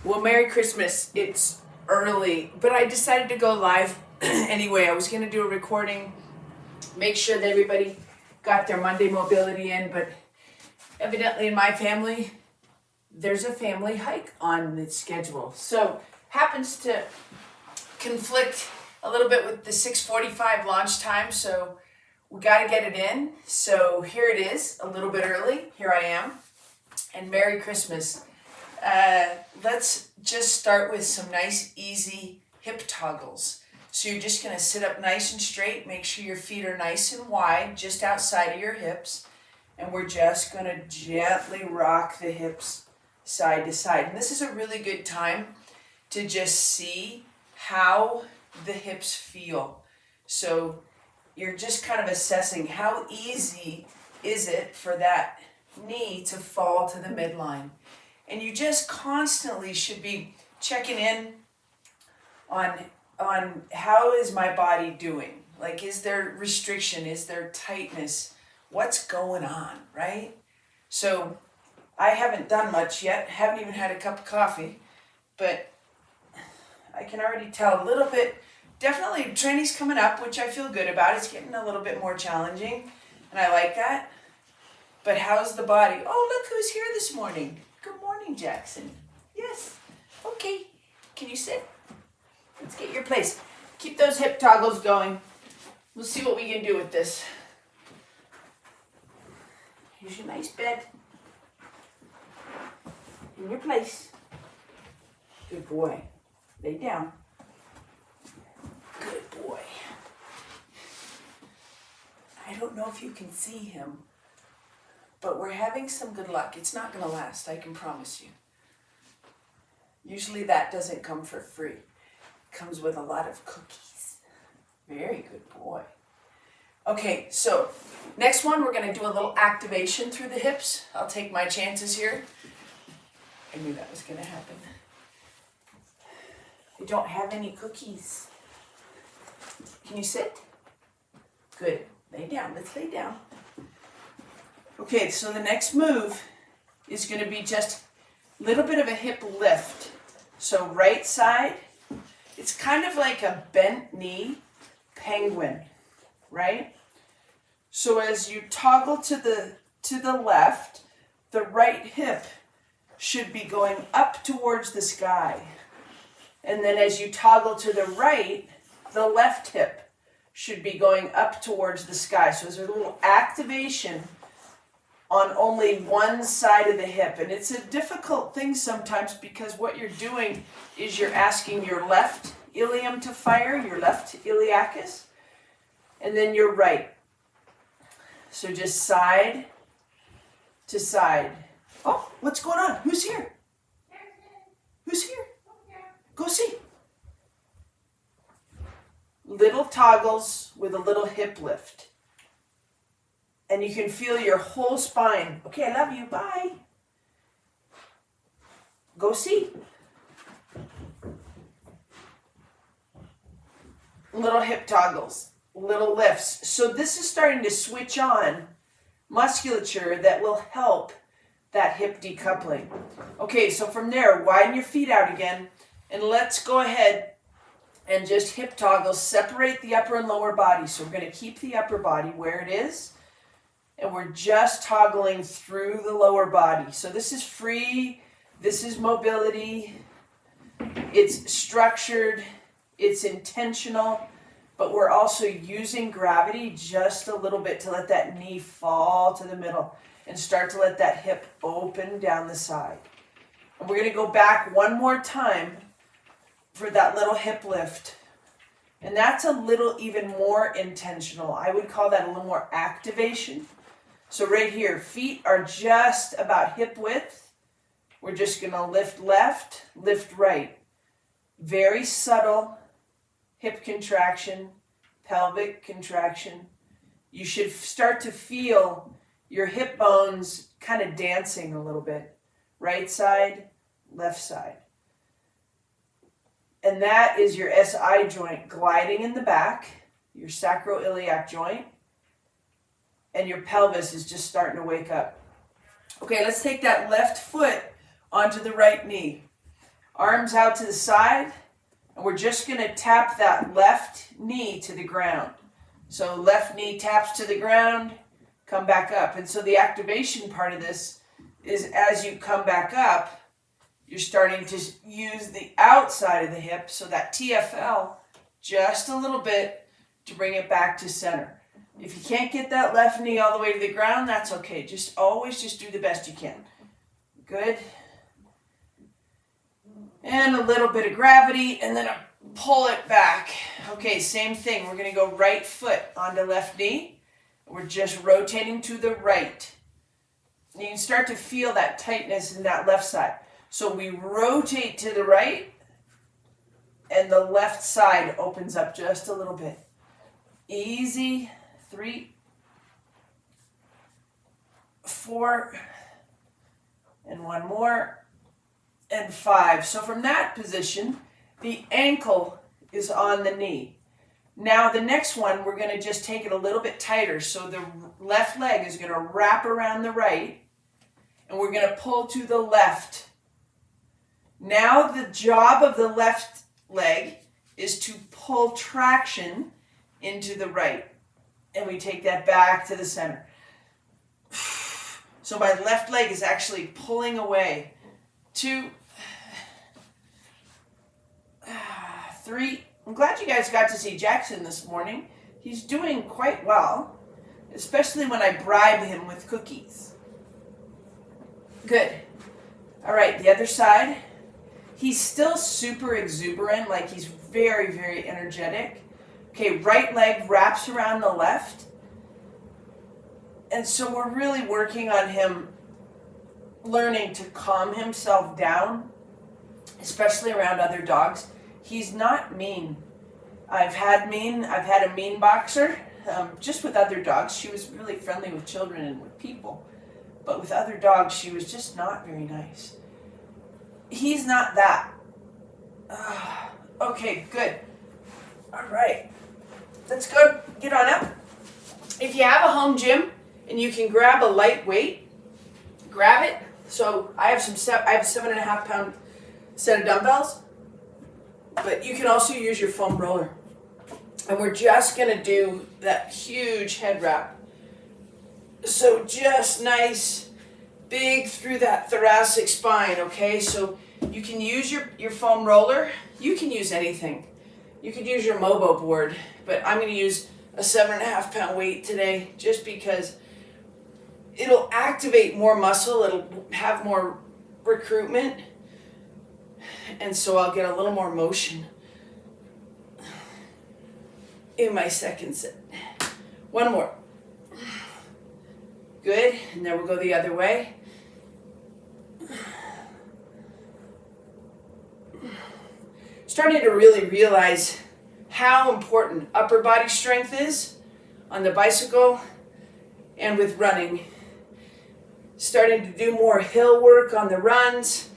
Well, Merry Christmas. It's early, but I decided to go live anyway. I was going to do a recording, make sure that everybody got their Monday mobility in, but evidently in my family, there's a family hike on the schedule. So happens to conflict a little bit with the 6:45 launch time, so we got to get it in. So here it is, a little bit early. Here I am. And Merry Christmas. Let's just start with some nice, easy hip toggles. So you're just going to sit up nice and straight. Make sure your feet are nice and wide, just outside of your hips. And we're just going to gently rock the hips side to side. And this is a really good time to just see how the hips feel. So you're just kind of assessing how easy is it for that knee to fall to the midline. And you just constantly should be checking in on how is my body doing? Like, is there restriction? Is there tightness? What's going on, right? So I haven't done much yet, haven't even had a cup of coffee, but I can already tell a little bit. Definitely training's coming up, which I feel good about. It's getting a little bit more challenging, and I like that. But how's the body? Oh, look who's here this morning. Good morning, Jackson. Yes. Okay. Can you sit? Let's get your place. Keep those hip toggles going. We'll see what we can do with this. Here's your nice bed. In your place. Good boy. Lay down. Good boy. I don't know if you can see him, but we're having some good luck. It's not going to last, I can promise you. Usually that doesn't come for free. It comes with a lot of cookies. Very good boy. Okay, so next one, we're going to do a little activation through the hips. I'll take my chances here. I knew that was going to happen. I don't have any cookies. Can you sit? Good. Lay down. Let's lay down. Okay, so the next move is going to be just a little bit of a hip lift. So right side, it's kind of like a bent knee penguin, right? So as you toggle to the left, the right hip should be going up towards the sky. And then as you toggle to the right, the left hip should be going up towards the sky. So there's a little activation on only one side of the hip. And it's a difficult thing sometimes because what you're doing is you're asking your left ilium to fire, your left iliacus, and then your right. So just side to side. Oh, what's going on? Who's here? Who's here? Go see. Little toggles with a little hip lift. And you can feel your whole spine. Okay, I love you. Bye. Go see. Little hip toggles, little lifts. So this is starting to switch on musculature that will help that hip decoupling. Okay, so from there, widen your feet out again. And let's go ahead and just hip toggle, separate the upper and lower body. So we're going to keep the upper body where it is. And we're just toggling through the lower body. So this is free, this is mobility, it's structured, it's intentional, but we're also using gravity just a little bit to let that knee fall to the middle and start to let that hip open down the side. And we're going to go back one more time for that little hip lift. And that's a little even more intentional. I would call that a little more activation. So right here, feet are just about hip width. We're just going to lift left, lift right. Very subtle hip contraction, pelvic contraction. You should start to feel your hip bones kind of dancing a little bit. Right side, left side. And that is your SI joint gliding in the back, your sacroiliac joint. And your pelvis is just starting to wake up. Okay, let's take that left foot onto the right knee. Arms out to the side, and we're just going to tap that left knee to the ground. So left knee taps to the ground, come back up. And so the activation part of this is as you come back up, you're starting to use the outside of the hip, so that TFL just a little bit to bring it back to center. If you can't get that left knee all the way to the ground, that's okay. Just always just do the best you can. Good. And a little bit of gravity, and then pull it back. Okay, same thing. We're going to go right foot onto left knee. We're just rotating to the right. And you can start to feel that tightness in that left side. So we rotate to the right, and the left side opens up just a little bit. Easy. 3, 4, and one more, and 5. So from that position, the ankle is on the knee. Now the next one, we're going to just take it a little bit tighter. So the left leg is going to wrap around the right, and we're going to pull to the left. Now the job of the left leg is to pull traction into the right. And we take that back to the center. So my left leg is actually pulling away. 2, 3. I'm glad you guys got to see Jackson this morning. He's doing quite well, especially when I bribe him with cookies. Good. All right, the other side. He's still super exuberant, like he's very, very energetic. Okay, right leg wraps around the left. And so we're really working on him learning to calm himself down, especially around other dogs. He's not mean. I've had a mean boxer, just with other dogs. She was really friendly with children and with people. But with other dogs, she was just not very nice. He's not that. Okay, good. All right. Let's go get on up. If you have a home gym and you can grab a light weight, grab it. So I have a 7.5 pound set of dumbbells, but you can also use your foam roller. And we're just going to do that huge head wrap. So just nice, big through that thoracic spine, okay? So you can use your foam roller. You can use anything. You could use your Mobo board, but I'm going to use a 7.5 pound weight today just because it'll activate more muscle. It'll have more recruitment. And so I'll get a little more motion in my second set. One more. Good. And then we'll go the other way. Starting to really realize how important upper body strength is on the bicycle and with running. Starting to do more hill work on the runs,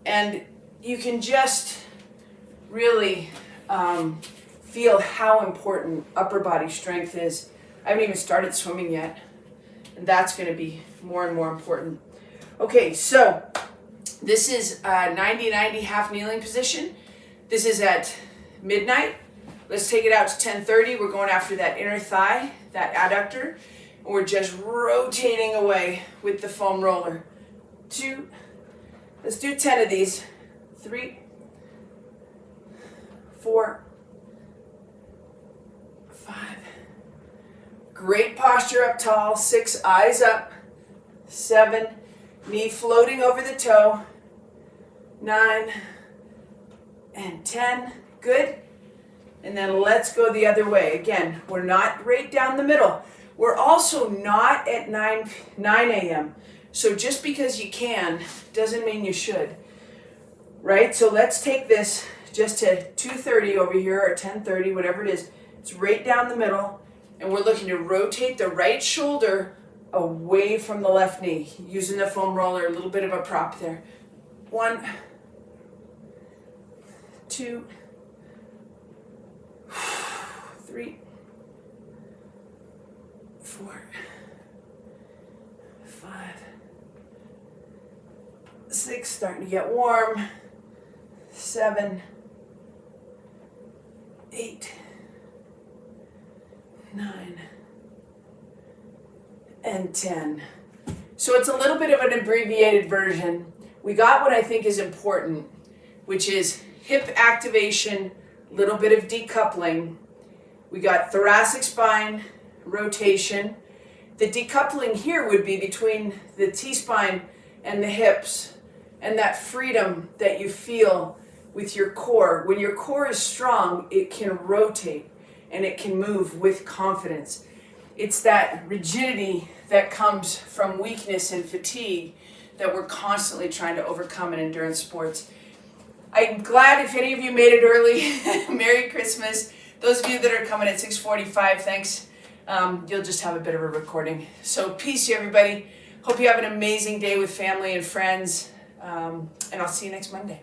and you can just really feel how important upper body strength is. I haven't even started swimming yet, and that's going to be more and more important. Okay, so this is a 90-90 half kneeling position. This is at midnight. Let's take it out to 10:30. We're going after that inner thigh, that adductor. And we're just rotating away with the foam roller. 2. Let's do 10 of these. 3, 4, 5. Great posture up tall. 6, eyes up. 7, knee floating over the toe. 9, and 10. Good. And then let's go the other way. Again, we're not right down the middle. We're also not at 9 a.m. So just because you can doesn't mean you should. Right? So let's take this just to 2:30 over here, or 10:30, whatever it is. It's right down the middle. And we're looking to rotate the right shoulder away from the left knee. Using the foam roller, a little bit of a prop there. 1, 2, 3, 4, 5, 6, starting to get warm. 7, 8, 9, and 10. So it's a little bit of an abbreviated version. We got what I think is important, which is hip activation, little bit of decoupling. We got thoracic spine rotation. The decoupling here would be between the T-spine and the hips, and that freedom that you feel with your core. When your core is strong, it can rotate and it can move with confidence. It's that rigidity that comes from weakness and fatigue that we're constantly trying to overcome in endurance sports. I'm glad if any of you made it early. Merry Christmas. Those of you that are coming at 6:45, thanks. You'll just have a bit of a recording. So peace to everybody. Hope you have an amazing day with family and friends. And I'll see you next Monday.